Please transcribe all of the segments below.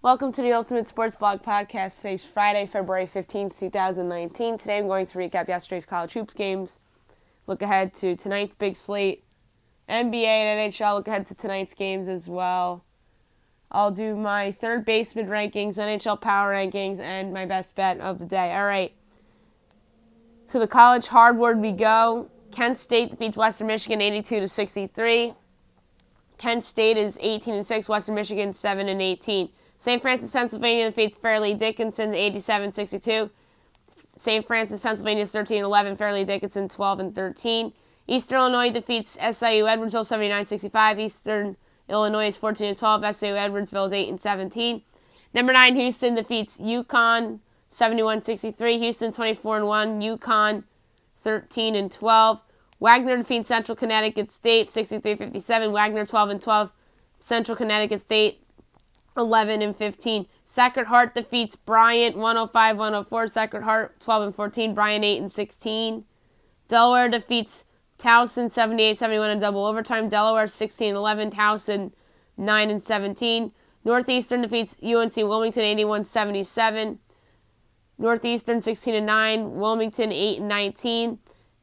Welcome to the Ultimate Sports Blog Podcast. Today's Friday, February 15th, 2019. Today I'm going to recap yesterday's college hoops games, look ahead to tonight's big slate, NBA and NHL, look ahead to tonight's games as well. I'll do my third baseman rankings, NHL power rankings, and my best bet of the day. All right, to the college hardwood we go. Kent State defeats Western Michigan 82-63. Kent State is 18-6, Western Michigan 7-18. St. Francis, Pennsylvania defeats Fairleigh Dickinson 87-62. St. Francis, Pennsylvania is 13-11. Fairleigh Dickinson 12-13. Eastern Illinois defeats SIU Edwardsville 79-65. Eastern Illinois is 14-12. SIU Edwardsville is 8-17. Number 9 Houston defeats UConn 71-63. Houston 24-1. UConn 13-12. Wagner defeats Central Connecticut State 63-57. Wagner 12-12. Central Connecticut State 11-15. Sacred Heart defeats Bryant 105-104. Sacred Heart 12-14. Bryant 8-16. Delaware defeats Towson 78-71 in double overtime. Delaware 16-11. Towson 9-17. Northeastern defeats UNC Wilmington 81-77. Northeastern 16-9. Wilmington 8-19.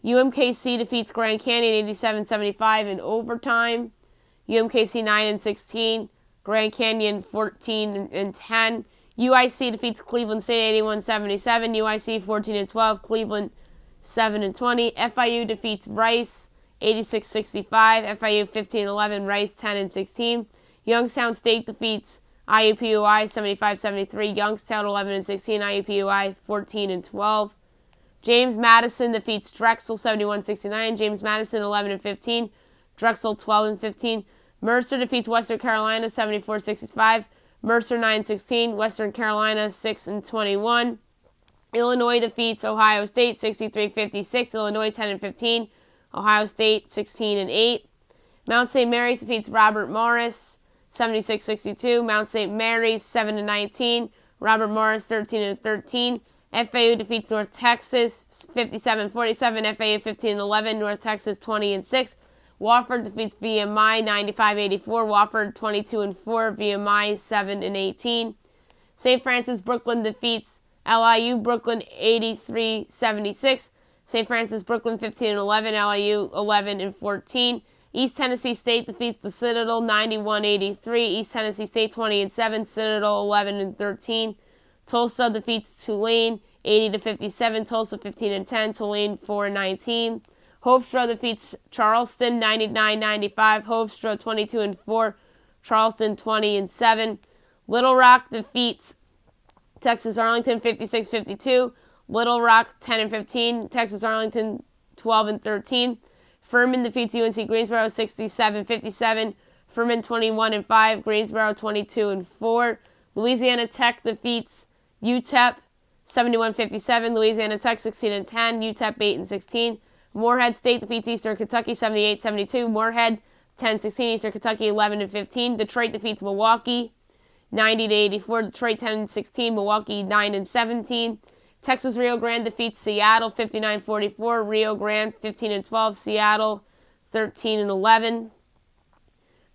UMKC defeats Grand Canyon 87-75 in overtime. UMKC 9-16. Grand Canyon 14-10. UIC defeats Cleveland State 81-77. UIC 14-12. Cleveland 7-20. FIU defeats Rice 86-65. FIU 15-11. Rice 10-16. Youngstown State defeats IUPUI 75-73. Youngstown 11-16. IUPUI 14-12. James Madison defeats Drexel 71-69. James Madison 11-15. Drexel 12-15. Mercer defeats Western Carolina 74-65. Mercer 9-16. Western Carolina 6-21. Illinois defeats Ohio State 63-56. Illinois 10-15. Ohio State 16-8. Mount St. Mary's defeats Robert Morris 76-62. Mount St. Mary's 7-19. Robert Morris 13-13. FAU defeats North Texas 57-47. FAU 15-11. North Texas 20-6. Wofford defeats VMI 95-84. Wofford 22-4. VMI 7-18. St. Francis Brooklyn defeats LIU Brooklyn 83-76. St. Francis Brooklyn 15-11. LIU 11-14. East Tennessee State defeats the Citadel 91-83. East Tennessee State 20-7. Citadel 11-13. Tulsa defeats Tulane 80-57. Tulsa 15-10. Tulane 4-19. Hofstra defeats Charleston 99-95. Hofstra 22-4. Charleston 20-7. Little Rock defeats Texas Arlington 56-52. Little Rock 10-15. Texas Arlington 12-13. Furman defeats UNC Greensboro 67-57. Furman 21-5. Greensboro 22-4. Louisiana Tech defeats UTEP 71-57. Louisiana Tech 16-10. UTEP 8-16. Morehead State defeats Eastern Kentucky 78-72. Morehead 10-16. Eastern Kentucky 11-15. Detroit defeats Milwaukee 90-84. Detroit 10-16. Milwaukee 9-17. Texas Rio Grande defeats Seattle 59-44. Rio Grande 15-12. Seattle 13-11.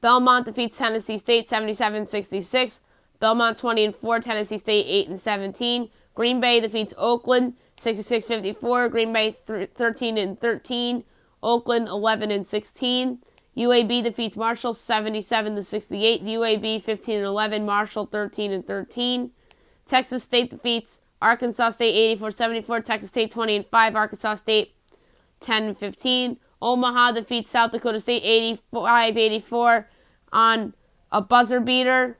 Belmont defeats Tennessee State 77-66. Belmont 20-4. Tennessee State 8-17. Green Bay defeats Oakland 66-54. Green Bay 13-13. Oakland 11-16. UAB defeats Marshall 77-68. UAB 15-11. Marshall 13-13. Texas State defeats Arkansas State 84-74. Texas State 20-5. Arkansas State 10-15. Omaha defeats South Dakota State 85-84 on a buzzer beater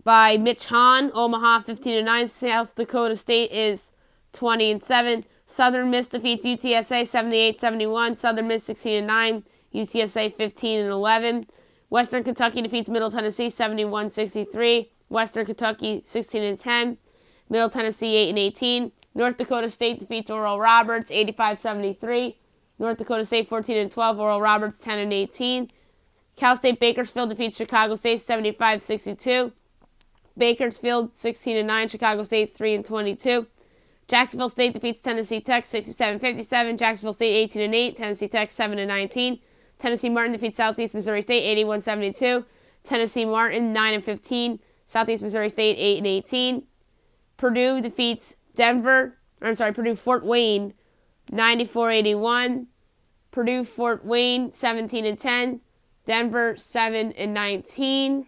by Mitch Hahn. Omaha 15-9. South Dakota State is 20-7. Southern Miss defeats UTSA 78-71. Southern Miss 16-9. UTSA 15-11. Western Kentucky defeats Middle Tennessee 71-63. Western Kentucky 16-10. Middle Tennessee 8-18. North Dakota State defeats Oral Roberts 85-73. North Dakota State 14-12. Oral Roberts 10-18. Cal State Bakersfield defeats Chicago State 75-62. Bakersfield 16-9. Chicago State 3-22. Jacksonville State defeats Tennessee Tech 67-57. Jacksonville State 18-8. Tennessee Tech 7-19. Tennessee Martin defeats Southeast Missouri State 81-72. Tennessee Martin 9-15. Southeast Missouri State 8-18. Purdue defeats Purdue Fort Wayne 94-81. Purdue Fort Wayne 17-10. Denver 7-19.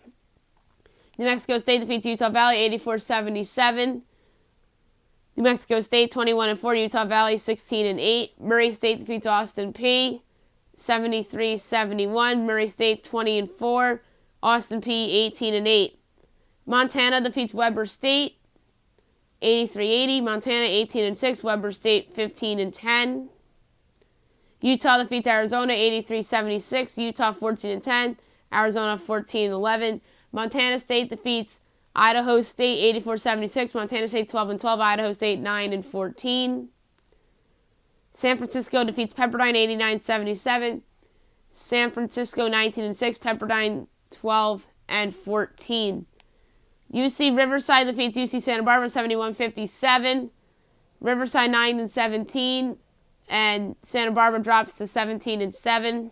New Mexico State defeats Utah Valley 84-77. New Mexico State 21-4. Utah Valley 16-8. Murray State defeats Austin Peay 73-71. Murray State 20-4. Austin Peay 18-8. Montana defeats Weber State 83-80. Montana 18-6. Weber State 15-10. Utah defeats Arizona 83-76. Utah 14-10. Arizona 14-11. Montana State defeats Idaho State 84-76. Montana State 12-12. Idaho State 9-14. San Francisco defeats Pepperdine 89-77. San Francisco 19-6. Pepperdine 12-14. UC Riverside defeats UC Santa Barbara 71-57. Riverside 9-17. And Santa Barbara drops to 17-7.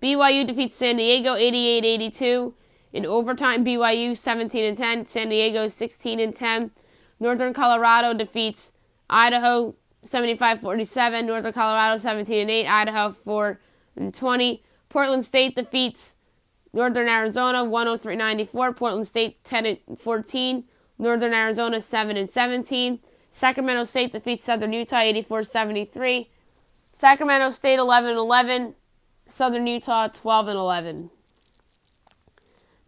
BYU defeats San Diego 88-82. In overtime, BYU 17-10. San Diego 16-10. Northern Colorado defeats Idaho 75-47. Northern Colorado 17-8. Idaho 4-20. Portland State defeats Northern Arizona 103-94. Portland State 10-14. Northern Arizona 7-17. Sacramento State defeats Southern Utah 84-73. Sacramento State 11-11. Southern Utah 12-11.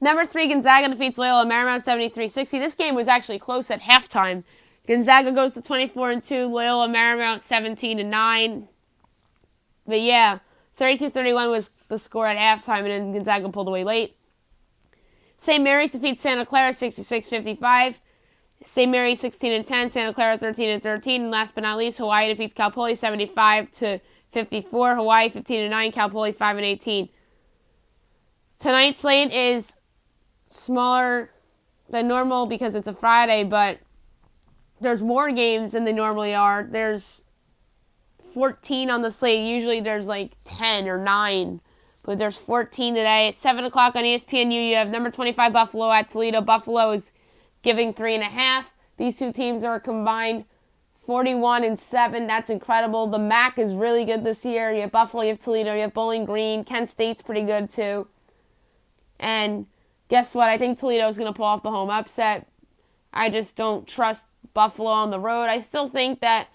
Number 3, Gonzaga defeats Loyola Marymount 73-60. This game was actually close at halftime. Gonzaga goes to 24-2. Loyola Marymount 17-9. But yeah, 32-31 was the score at halftime, and then Gonzaga pulled away late. St. Mary's defeats Santa Clara 66-55. St. Mary's 16-10. Santa Clara 13-13. And last but not least, Hawaii defeats Cal Poly 75-54. Hawaii 15-9. Cal Poly 5-18. Tonight's slate is smaller than normal because it's a Friday, but there's more games than they normally are. There's 14 on the slate. Usually there's like 10 or 9, but there's 14 today. At 7 o'clock on ESPNU, you have number 25 Buffalo at Toledo. Buffalo is giving 3.5. These two teams are combined 41-7. That's incredible. The MAC is really good this year. You have Buffalo, you have Toledo, you have Bowling Green. Kent State's pretty good too. And guess what? I think Toledo is going to pull off the home upset. I just don't trust Buffalo on the road. I still think that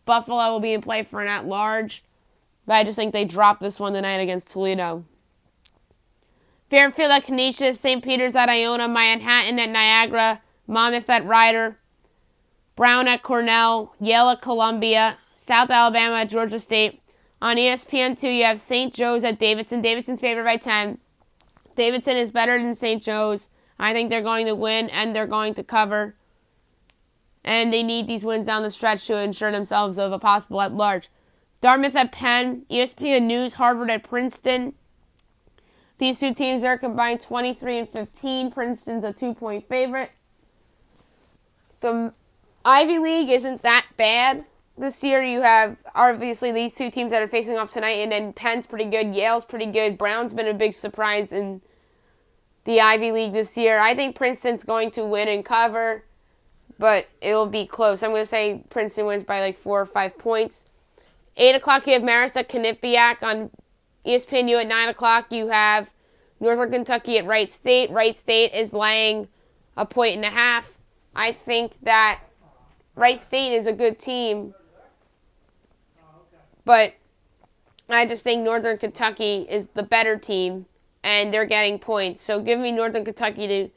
Buffalo will be in play for an at-large, but I just think they drop this one tonight against Toledo. Fairfield at Canisius, St. Peter's at Iona, Manhattan at Niagara, Monmouth at Rider, Brown at Cornell, Yale at Columbia, South Alabama at Georgia State. On ESPN2, you have St. Joe's at Davidson. Davidson's favored by 10. Davidson is better than St. Joe's. I think they're going to win, and they're going to cover. And they need these wins down the stretch to ensure themselves of a possible at-large. Dartmouth at Penn, ESPN News, Harvard at Princeton. These two teams are combined 23-15. Princeton's a 2-point favorite. The Ivy League isn't that bad this year. You have, obviously, these two teams that are facing off tonight, and then Penn's pretty good, Yale's pretty good. Brown's been a big surprise in the Ivy League this year. I think Princeton's going to win and cover, but it will be close. I'm going to say Princeton wins by like 4 or 5 points. 8 o'clock, you have Marist at Quinnipiac. On ESPNU at 9 o'clock, you have Northern Kentucky at Wright State. Wright State is laying 1.5 points. I think that Wright State is a good team, but I just think Northern Kentucky is the better team, and they're getting points. So give me Northern Kentucky to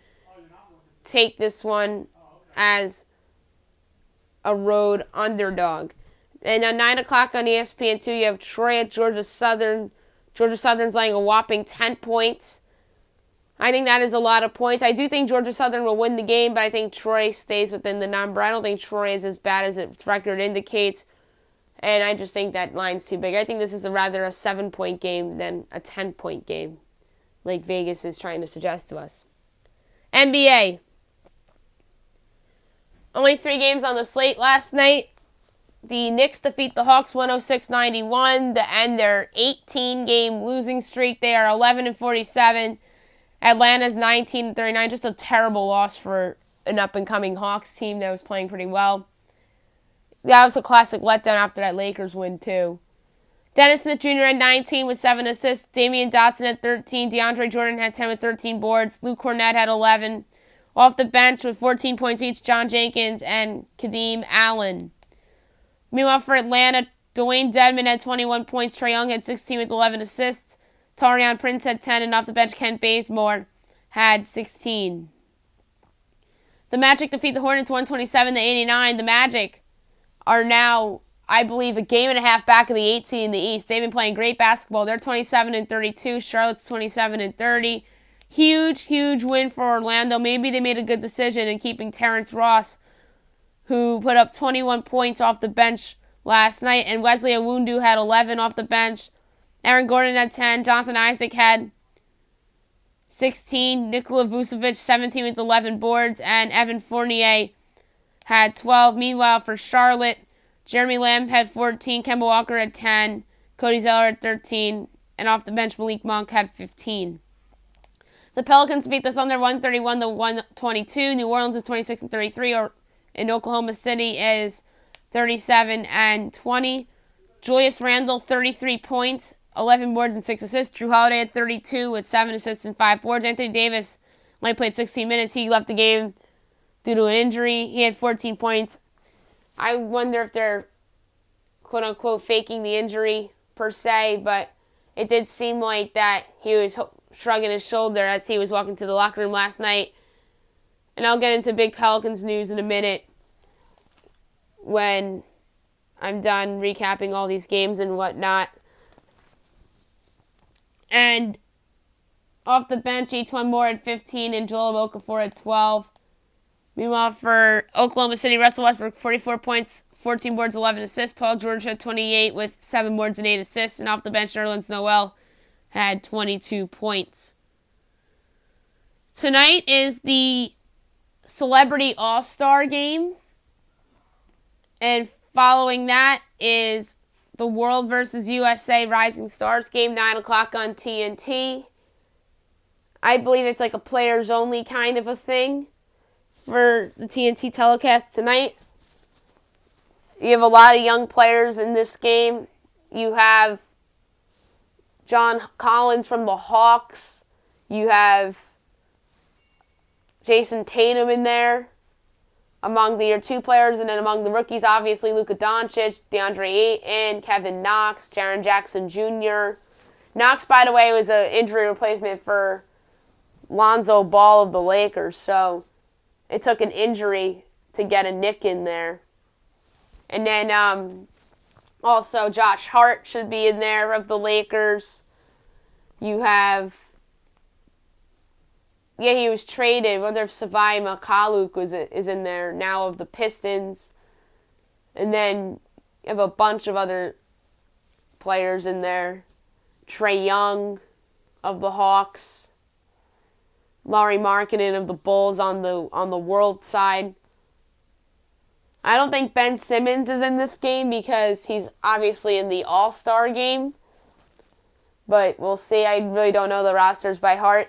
take this one as a road underdog. And at 9 o'clock on ESPN2, you have Troy at Georgia Southern. Georgia Southern's laying a whopping 10 points. I think that is a lot of points. I do think Georgia Southern will win the game, but I think Troy stays within the number. I don't think Troy is as bad as its record indicates, and I just think that line's too big. I think this is rather a 7-point game than a 10-point game, like Vegas is trying to suggest to us. NBA. Only 3 games on the slate last night. The Knicks defeat the Hawks 106-91 to end their 18-game losing streak. They are 11-47. Atlanta's 19-39, just a terrible loss for an up-and-coming Hawks team that was playing pretty well. That was a classic letdown after that Lakers win, too. Dennis Smith Jr. had 19 with 7 assists. Damian Dotson had 13. DeAndre Jordan had 10 with 13 boards. Luke Cornett had 11. Off the bench with 14 points each, John Jenkins and Kadeem Allen. Meanwhile, for Atlanta, Dwayne Dedmon had 21 points. Trae Young had 16 with 11 assists. Taurean Prince had 10, and off the bench, Kent Bazemore had 16. The Magic defeat the Hornets 127-89. The Magic are now, I believe, a game and a half back of the 8 seed in the East. They've been playing great basketball. They're 27-32. Charlotte's 27-30. Huge win for Orlando. Maybe they made a good decision in keeping Terrence Ross, who put up 21 points off the bench last night, and Wesley Iwundu had 11 off the bench. Aaron Gordon had 10. Jonathan Isaac had 16. Nikola Vucevic, 17 with 11 boards. And Evan Fournier had 12. Meanwhile, for Charlotte, Jeremy Lamb had 14. Kemba Walker had 10. Cody Zeller had 13. And off the bench, Malik Monk had 15. The Pelicans beat the Thunder 131-122. New Orleans is 26-33. And Oklahoma City is 37-20. Julius Randle, 33 points, 11 boards and 6 assists. Drew Holiday had 32 with 7 assists and 5 boards. Anthony Davis only played 16 minutes. He left the game due to an injury. He had 14 points. I wonder if they're, quote-unquote, faking the injury per se, but it did seem like that he was shrugging his shoulder as he was walking to the locker room last night. And I'll get into big Pelicans news in a minute when I'm done recapping all these games and whatnot. And off the bench, Etuan Moore had 15 and Joel Okafor had 12. Meanwhile, for Oklahoma City, Russell Westbrook, 44 points, 14 boards, 11 assists. Paul George had 28 with 7 boards and 8 assists. And off the bench, Nerlens Noel had 22 points. Tonight is the Celebrity All-Star Game. And following that is the World vs. USA Rising Stars game, 9 o'clock on TNT. I believe it's like a players-only kind of a thing for the TNT telecast tonight. You have a lot of young players in this game. You have John Collins from the Hawks. You have Jason Tatum in there among the year 2 players, and then among the rookies, obviously, Luka Doncic, DeAndre Ayton, Kevin Knox, Jaren Jackson Jr. Knox, by the way, was an injury replacement for Lonzo Ball of the Lakers, so it took an injury to get a Nick in there. And then also Josh Hart should be in there of the Lakers. You have, he was traded. Whether Savai Makaluk is in there now of the Pistons. And then you have a bunch of other players in there. Trae Young of the Hawks. Lauri Markkanen of the Bulls on the World side. I don't think Ben Simmons is in this game because he's obviously in the All-Star game. But we'll see. I really don't know the rosters by heart.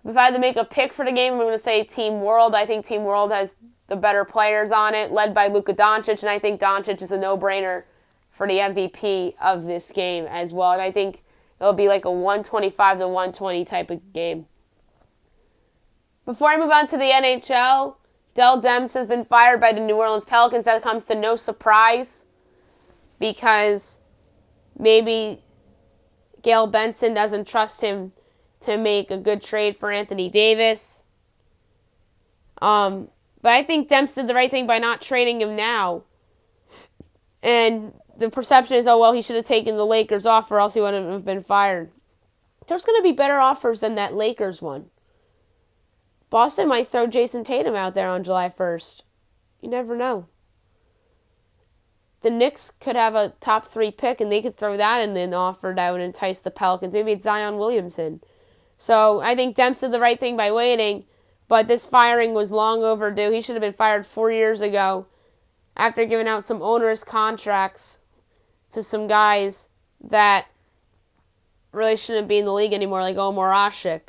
If I had to make a pick for the game, I'm going to say Team World. I think Team World has the better players on it, led by Luka Doncic, and I think Doncic is a no-brainer for the MVP of this game as well. And I think it'll be like a 125-120 type of game. Before I move on to the NHL, Dell Demps has been fired by the New Orleans Pelicans. That comes to no surprise because maybe Gail Benson doesn't trust him to make a good trade for Anthony Davis. But I think Demps did the right thing by not trading him now. And the perception is, he should have taken the Lakers offer, or else he wouldn't have been fired. There's going to be better offers than that Lakers one. Boston might throw Jason Tatum out there on July 1st. You never know. The Knicks could have a top 3 pick, and they could throw that in an offer that would entice the Pelicans. Maybe it's Zion Williamson. So I think Demps did the right thing by waiting, but this firing was long overdue. He should have been fired 4 years ago after giving out some onerous contracts to some guys that really shouldn't be in the league anymore, like Omar Ashik.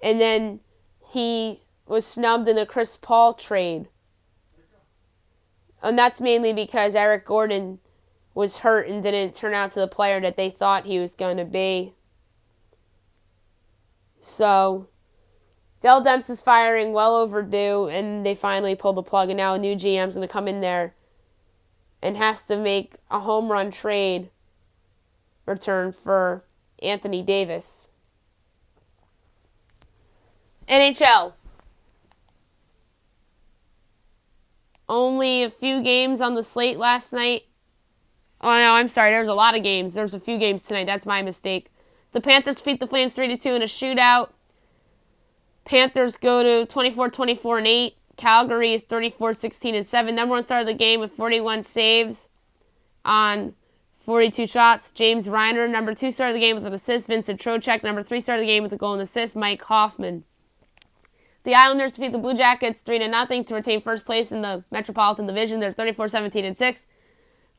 And then he was snubbed in the Chris Paul trade. And that's mainly because Eric Gordon was hurt and didn't turn out to the player that they thought he was going to be. So, Dell Demps is firing well overdue, and they finally pulled the plug, and now a new GM's going to come in there and has to make a home run trade return for Anthony Davis. NHL. Only a few games on the slate last night. Oh, no, I'm sorry. There's a lot of games. There's a few games tonight. That's my mistake. The Panthers defeat the Flames 3-2 in a shootout. Panthers go to 24-24-8. Calgary is 34-16-7. Number one star of the game with 41 saves on 42 shots. James Reiner, number two star of the game with an assist. Vincent Trocheck, number three star of the game with a goal and assist. Mike Hoffman. The Islanders defeat the Blue Jackets 3-0 to retain first place in the Metropolitan Division. They're 34-17-6.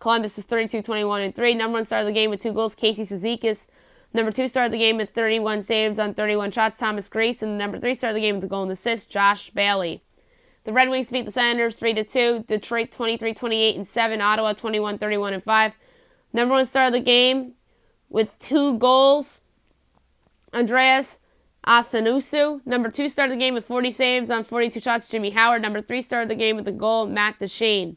Columbus is 32-21-3. Number one star of the game with 2 goals, Casey Cizikas. Number two star of the game with 31 saves on 31 shots, Thomas Greiss. And the number three star of the game with a goal and assist, Josh Bailey. The Red Wings defeat the Senators 3-2. Detroit 23-28-7. Ottawa 21-31-5. Number one star of the game with 2 goals, Andreas Athanasiou. Number two star of the game with 40 saves on 42 shots, Jimmy Howard. Number three star of the game with a goal, Matt Duchene.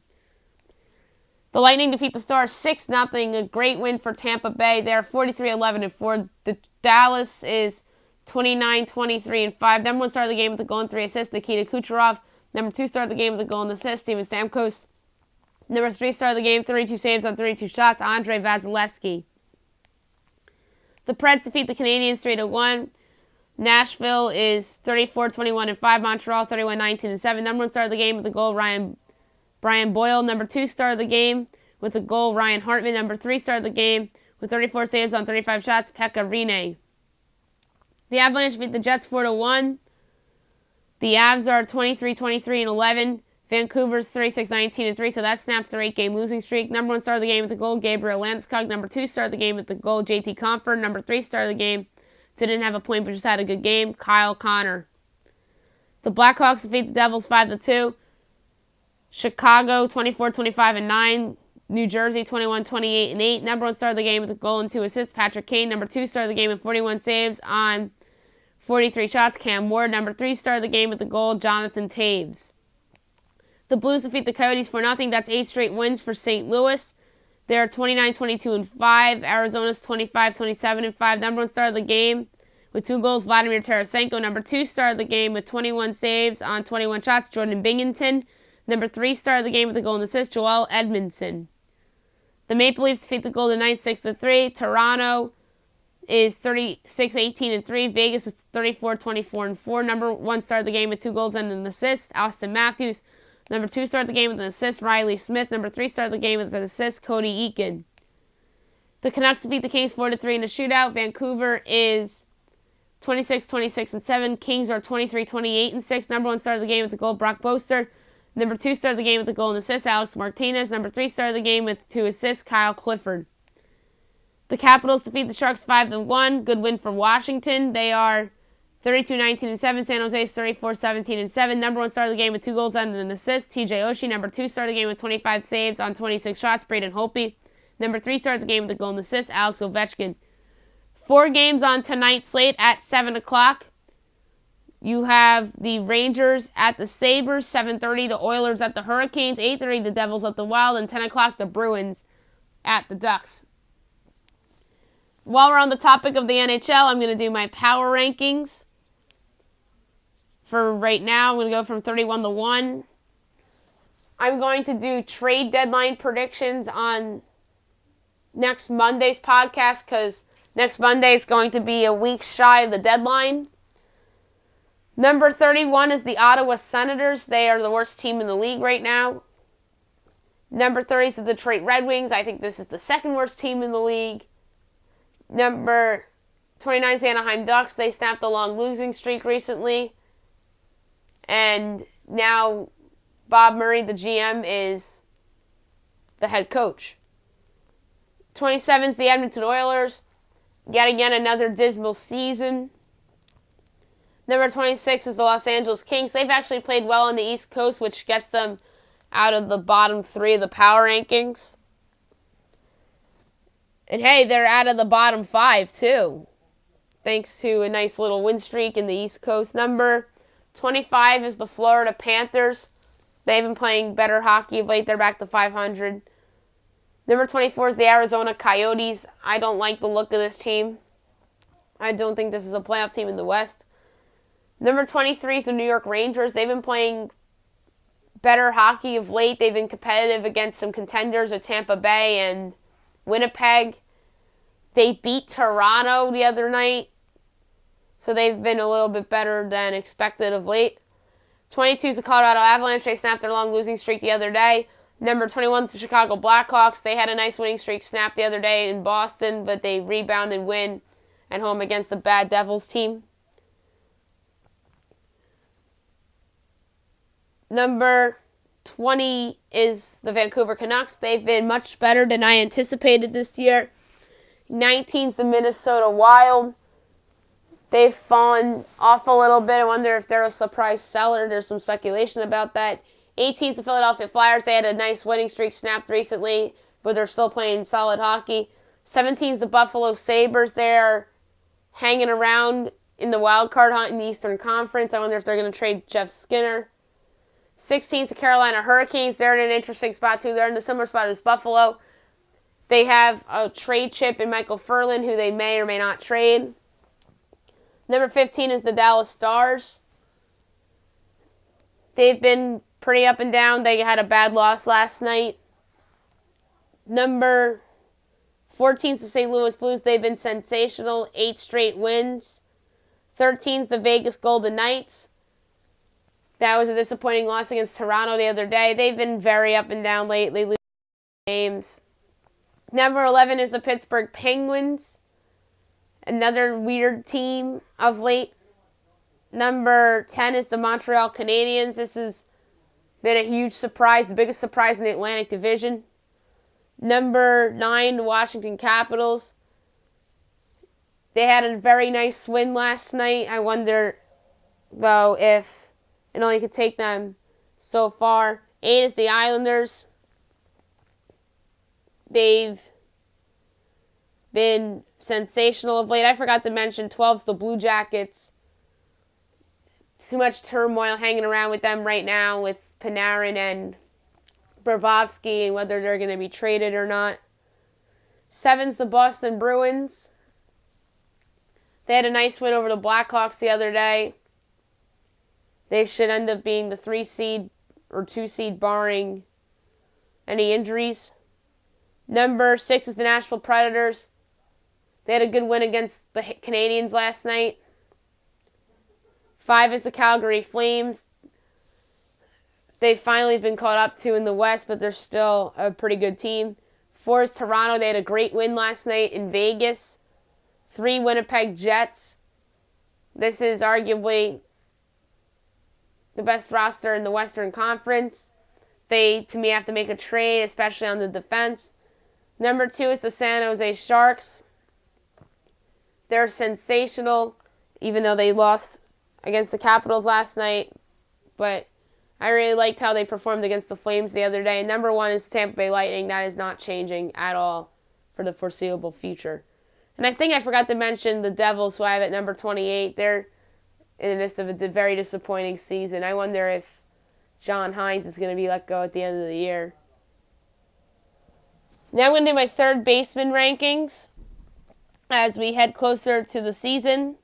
The Lightning defeat the Stars 6-0. A great win for Tampa Bay. They're 43-11-4. The Dallas is 29-23-5. Number one star of the game with a goal and 3 assists, Nikita Kucherov. Number two star of the game with a goal and assist, Steven Stamkos. Number three star of the game, 32 saves on 32 shots, Andrei Vasilevsky. The Preds defeat the Canadiens 3-1. Nashville is 34-21-5. Montreal 31-19-7. Number one star of the game with a goal, Brian Boyle. Number two star of the game with a goal, Ryan Hartman. Number three star of the game with 34 saves on 35 shots, Pekka Rinne. The Avalanche defeat the Jets 4-1. The Avs are 23-23-11. Vancouver's 36-19-3, so that snaps their 8-game losing streak. Number one star of the game with the goal, Gabriel Landeskog. Number two star of the game with the goal, JT Compher. Number three star of the game, didn't have a point but just had a good game, Kyle Connor. The Blackhawks defeat the Devils 5-2. Chicago 24-25-9. New Jersey 21-28-8. Number one star of the game with a goal and 2 assists, Patrick Kane. Number two star of the game with 41 saves on 43 shots, Cam Ward. Number three star of the game with the goal, Jonathan Taves. The Blues defeat the Coyotes 4-0. That's 8 straight wins for St. Louis. They're 29-22-5. Arizona's 25-27-5. Number one star of the game with 2 goals, Vladimir Tarasenko. Number two star of the game with 21 saves on 21 shots, Jordan Binghamton. Number three star of the game with a goal and assist, Joel Edmondson. The Maple Leafs defeat the Golden Knights 6-3. Toronto is 36-18-3. Vegas is 34-24-4. Number one star of the game with 2 goals and an assist, Austin Matthews. Number two star of the game with an assist, Riley Smith. Number three star of the game with an assist, Cody Eakin. The Canucks defeat the Kings 4-3 in a shootout. Vancouver is 26-26-7. Kings are 23-28-6. Number one star of the game with the goal, Brock Boster. Number two star of the game with the goal and assist, Alex Martinez. Number three star of the game with 2 assists, Kyle Clifford. The Capitals defeat the Sharks 5-1. Good win for Washington. They are 32-19-7. San Jose is 34-17-7. Number one star of the game with 2 goals and an assist, TJ Oshie. Number two star of the game with 25 saves on 26 shots, Braden Holtby. Number three star of the game with a goal and assist, Alex Ovechkin. 4 games on tonight's slate at 7 o'clock. You have the Rangers at the Sabres, 7:30 the Oilers at the Hurricanes, 8:30 the Devils at the Wild, and 10 o'clock the Bruins at the Ducks. While we're on the topic of the NHL, I'm going to do my power rankings. For right now, I'm going to go from 31-1. I'm going to do trade deadline predictions on next Monday's podcast because next Monday is going to be a week shy of the deadline. Number 31 is the Ottawa Senators. They are the worst team in the league right now. Number 30 is the Detroit Red Wings. I think this is the second worst team in the league. Number 29 is the Anaheim Ducks. They snapped a long losing streak recently. And now Bob Murray, the GM, is the head coach. 27 is the Edmonton Oilers. Yet again, another dismal season. Number 26 is the Los Angeles Kings. They've actually played well on the East Coast, which gets them out of the bottom 3 of the power rankings. And hey, they're out of the bottom 5 too, thanks to a nice little win streak in the East Coast. Number 25 is the Florida Panthers. They've been playing better hockey of late. They're back to 500. Number 24 is the Arizona Coyotes. I don't like the look of this team. I don't think this is a playoff team in the West. Number 23 is the New York Rangers. They've been playing better hockey of late. They've been competitive against some contenders at Tampa Bay and Winnipeg. They beat Toronto the other night, so they've been a little bit better than expected of late. 22 is the Colorado Avalanche. They snapped their long losing streak the other day. Number 21 is the Chicago Blackhawks. They had a nice winning streak snapped the other day in Boston, but they rebound and win at home against the Bad Devils team. Number 20 is the Vancouver Canucks. They've been much better than I anticipated this year. 19 is the Minnesota Wild. They've fallen off a little bit. I wonder if they're a surprise seller. There's some speculation about that. 18 is the Philadelphia Flyers. They had a nice winning streak snapped recently, but they're still playing solid hockey. 17 is the Buffalo Sabres. They're hanging around in the wild card hunt in the Eastern Conference. I wonder if they're going to trade Jeff Skinner. 16 is the Carolina Hurricanes. They're in an interesting spot too. They're in a similar spot as Buffalo. They have a trade chip in Michael Furlan, who they may or may not trade. Number 15 is the Dallas Stars. They've been pretty up and down. They had a bad loss last night. Number 14 is the St. Louis Blues. They've been sensational. 8 straight wins. 13 is the Vegas Golden Knights. That was a disappointing loss against Toronto the other day. They've been very up and down lately, losing games. Number 11 is the Pittsburgh Penguins. Another weird team of late. Number 10 is the Montreal Canadiens. This has been a huge surprise, the biggest surprise in the Atlantic Division. Number 9, the Washington Capitals. They had a very nice win last night. I wonder, though, if it only could take them so far. 8 is the Islanders. They've been sensational of late. I forgot to mention 12 is the Blue Jackets. Too much turmoil hanging around with them right now with Panarin and Bobrovsky and whether they're going to be traded or not. 7's the Boston Bruins. They had a nice win over the Blackhawks the other day. They should end up being the 3 seed or 2 seed barring any injuries. Number 6 is the Nashville Predators. They had a good win against the Canadiens last night. 5 is the Calgary Flames. They've finally been caught up to in the West, but they're still a pretty good team. 4 is Toronto. They had a great win last night in Vegas. 3, Winnipeg Jets. This is arguably the best roster in the Western Conference. They, to me, have to make a trade, especially on the defense. Number 2 is the San Jose Sharks. They're sensational, even though they lost against the Capitals last night. But I really liked how they performed against the Flames the other day. And number 1 is Tampa Bay Lightning. That is not changing at all for the foreseeable future. And I think I forgot to mention the Devils, who I have at number 28. They're in the midst of a very disappointing season. I wonder if John Hines is going to be let go at the end of the year. Now I'm going to do my third baseman rankings as we head closer to the season.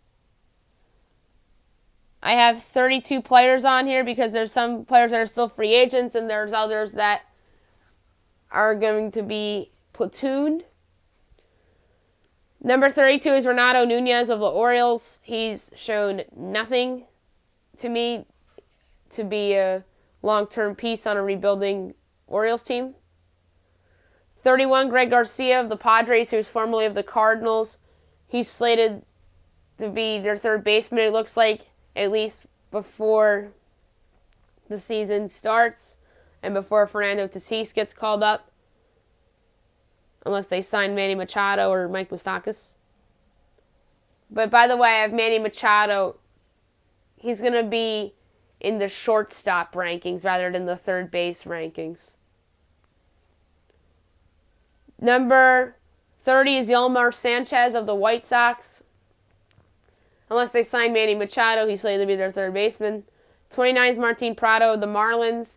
I have 32 players on here because there's some players that are still free agents and there's others that are going to be platooned. Number 32 is Renato Nunez of the Orioles. He's shown nothing to me to be a long-term piece on a rebuilding Orioles team. 31, Greg Garcia of the Padres, who's formerly of the Cardinals. He's slated to be their third baseman, it looks like, at least before the season starts and before Fernando Tatis gets called up. Unless they sign Manny Machado or Mike Moustakas. But by the way, I have Manny Machado he's going to be in the shortstop rankings rather than the third base rankings. Number 30 is Yolmer Sanchez of the White Sox. Unless they sign Manny Machado, he's slated to be their third baseman. 29 is Martin Prado of the Marlins.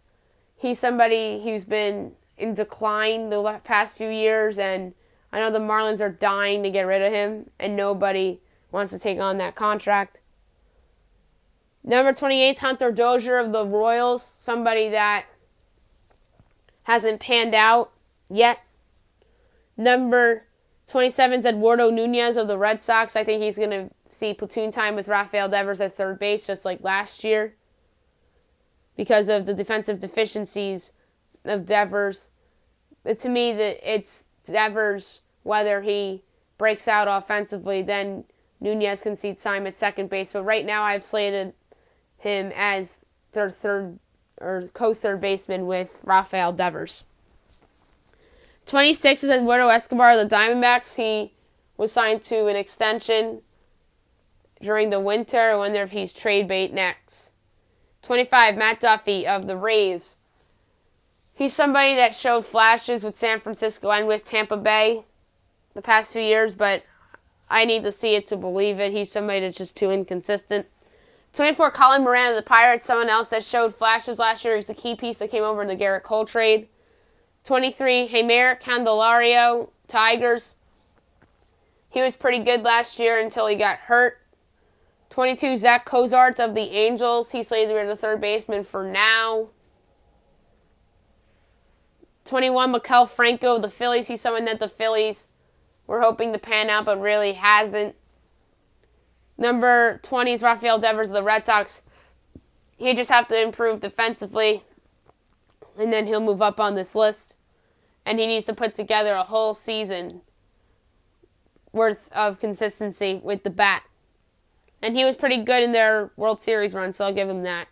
He's somebody who's been in decline the past few years, and I know the Marlins are dying to get rid of him, and nobody wants to take on that contract. Number 28 is Hunter Dozier of the Royals, somebody that hasn't panned out yet. Number 27 is Eduardo Nunez of the Red Sox. I think he's going to see platoon time with Rafael Devers at third base, just like last year, because of the defensive deficiencies of Devers. But to me, it's Devers, whether he breaks out offensively, then Nunez can see time at second base. But right now, I've slated him as their third or co-third baseman with Rafael Devers. 26 is Eduardo Escobar of the Diamondbacks. He was signed to an extension during the winter. I wonder if he's trade bait next. 25, Matt Duffy of the Rays. He's somebody that showed flashes with San Francisco and with Tampa Bay the past few years, but I need to see it to believe it. He's somebody that's just too inconsistent. 24, Colin Moran of the Pirates, someone else that showed flashes last year. He's the key piece that came over in the Garrett Cole trade. 23, Jeimer Candelario, Tigers. He was pretty good last year until he got hurt. 22, Zach Cozart of the Angels. He's slated to be the third baseman for now. 21, Maikel Franco of the Phillies. He's someone that the Phillies were hoping to pan out, but really hasn't. Number 20 is Rafael Devers of the Red Sox. He just have to improve defensively, and then he'll move up on this list. And he needs to put together a whole season worth of consistency with the bat. And he was pretty good in their World Series run, so I'll give him that.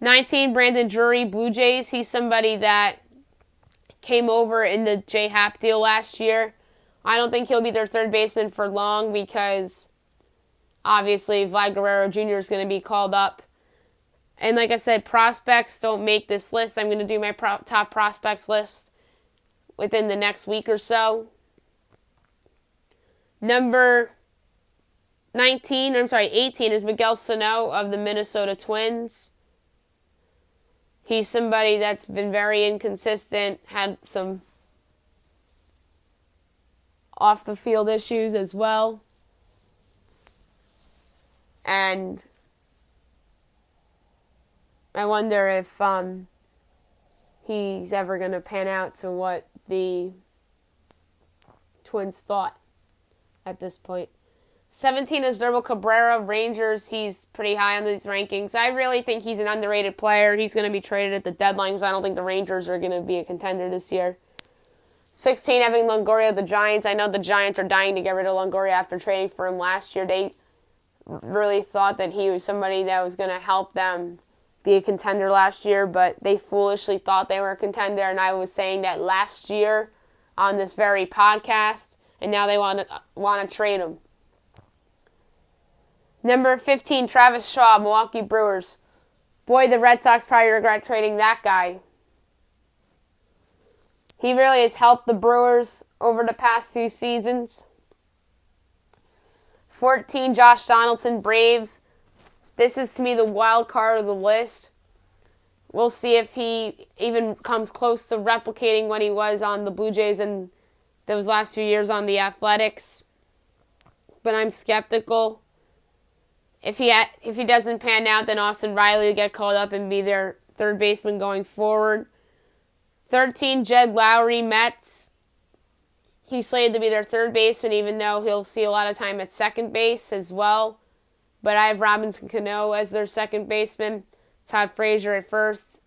19, Brandon Drury, Blue Jays. He's somebody that came over in the J-Happ deal last year. I don't think he'll be their third baseman for long because obviously Vlad Guerrero Jr. is going to be called up. And like I said, prospects don't make this list. I'm going to do my top prospects list within the next week or so. Number 18 is Miguel Sano of the Minnesota Twins. He's somebody that's been very inconsistent, had some off-the-field issues as well. And I wonder if he's ever going to pan out to what the Twins thought at this point. 17 is Derbil Cabrera, Rangers. He's pretty high on these rankings. I really think he's an underrated player. He's going to be traded at the deadline because I don't think the Rangers are going to be a contender this year. 16, Evan Longoria of the Giants. I know the Giants are dying to get rid of Longoria after trading for him last year. They really thought that he was somebody that was going to help them be a contender last year, but they foolishly thought they were a contender, and I was saying that last year on this very podcast, and now they want to trade him. Number 15, Travis Shaw, Milwaukee Brewers. Boy, the Red Sox probably regret trading that guy. He really has helped the Brewers over the past few seasons. 14, Josh Donaldson, Braves. This is, to me, the wild card of the list. We'll see if he even comes close to replicating what he was on the Blue Jays in those last few years on the Athletics. But I'm skeptical. If he doesn't pan out, then Austin Riley will get called up and be their third baseman going forward. 13, Jed Lowry, Mets. He's slated to be their third baseman, even though he'll see a lot of time at second base as well. But I have Robinson Cano as their second baseman, Todd Frazier at first,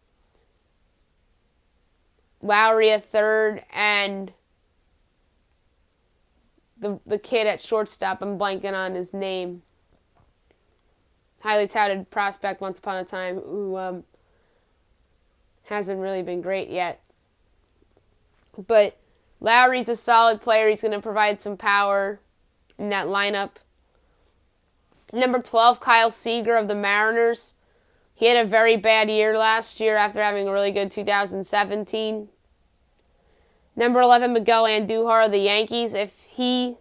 Lowry at third, and the kid at shortstop, I'm blanking on his name. Highly touted prospect once upon a time who hasn't really been great yet. But Lowry's a solid player. He's going to provide some power in that lineup. Number 12, Kyle Seager of the Mariners. He had a very bad year last year after having a really good 2017. Number 11, Miguel Andujar of the Yankees. If he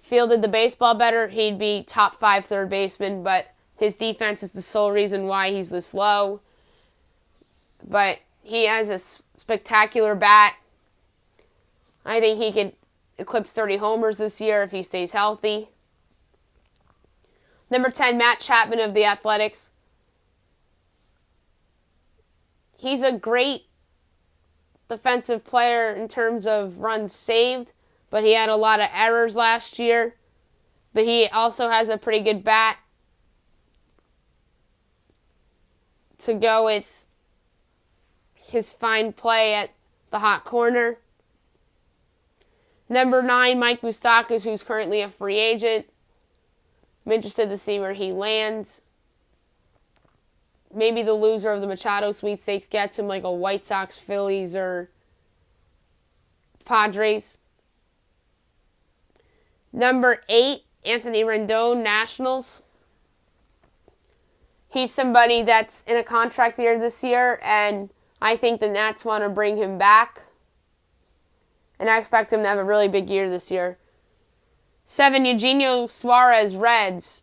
fielded the baseball better, he'd be top 5 third baseman, but his defense is the sole reason why he's this low. But he has a spectacular bat. I think he could eclipse 30 homers this year if he stays healthy. Number 10, Matt Chapman of the Athletics. He's a great defensive player in terms of runs saved, but he had a lot of errors last year. But he also has a pretty good bat to go with his fine play at the hot corner. Number 9, Mike Moustakas, who's currently a free agent. I'm interested to see where he lands. Maybe the loser of the Machado sweepstakes gets him, like a White Sox, Phillies, or Padres. Number 8, Anthony Rendon, Nationals. He's somebody that's in a contract year this year, and I think the Nats want to bring him back. And I expect him to have a really big year this year. 7, Eugenio Suarez, Reds.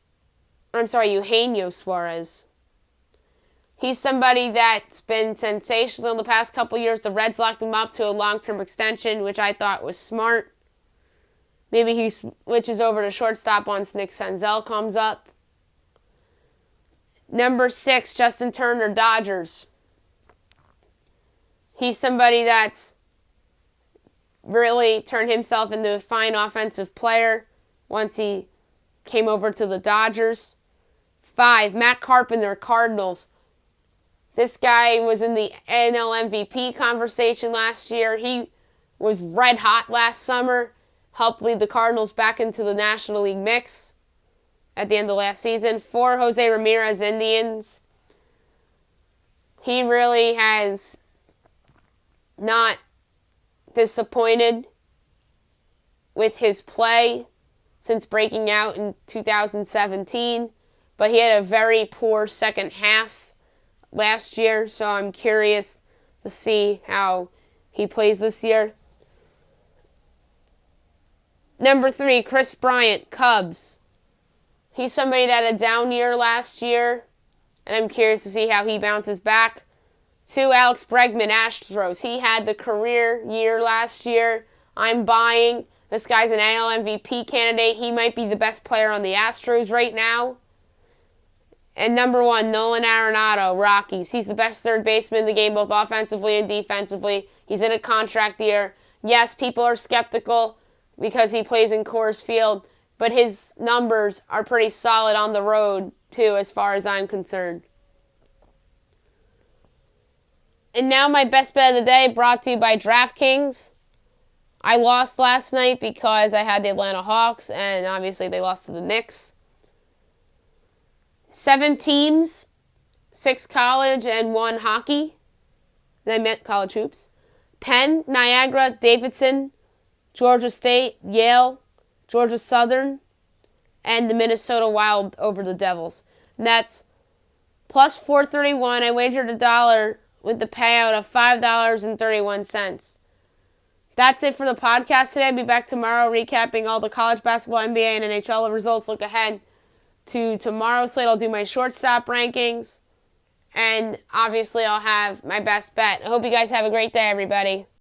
Eugenio Suarez. He's somebody that's been sensational the past couple years. The Reds locked him up to a long-term extension, which I thought was smart. Maybe he switches over to shortstop once Nick Senzel comes up. Number 6, Justin Turner, Dodgers. He's somebody that's really turned himself into a fine offensive player once he came over to the Dodgers. 5, Matt Carpenter, Cardinals. This guy was in the NL MVP conversation last year. He was red hot last summer, helped lead the Cardinals back into the National League mix at the end of last season. 4, Jose Ramirez, Indians. He really has not disappointed with his play since breaking out in 2017, but he had a very poor second half last year, so I'm curious to see how he plays this year. Number 3, Chris Bryant, Cubs. He's somebody that had a down year last year, and I'm curious to see how he bounces back. 2, Alex Bregman, Astros. He had the career year last year. I'm buying. This guy's an AL MVP candidate. He might be the best player on the Astros right now. And number 1, Nolan Arenado, Rockies. He's the best third baseman in the game, both offensively and defensively. He's in a contract year. Yes, people are skeptical because he plays in Coors Field, but his numbers are pretty solid on the road, too, as far as I'm concerned. And now my best bet of the day, brought to you by DraftKings. I lost last night because I had the Atlanta Hawks, and obviously they lost to the Knicks. 7 teams, 6 college and 1 hockey. I meant college hoops. Penn, Niagara, Davidson, Georgia State, Yale, Georgia Southern, and the Minnesota Wild over the Devils. And that's plus 431. I wagered $1 with the payout of $5.31. That's it for the podcast today. I'll be back tomorrow recapping all the college basketball, NBA, and NHL results. Look ahead to tomorrow's slate. I'll do my shortstop rankings, and obviously I'll have my best bet. I hope you guys have a great day, everybody.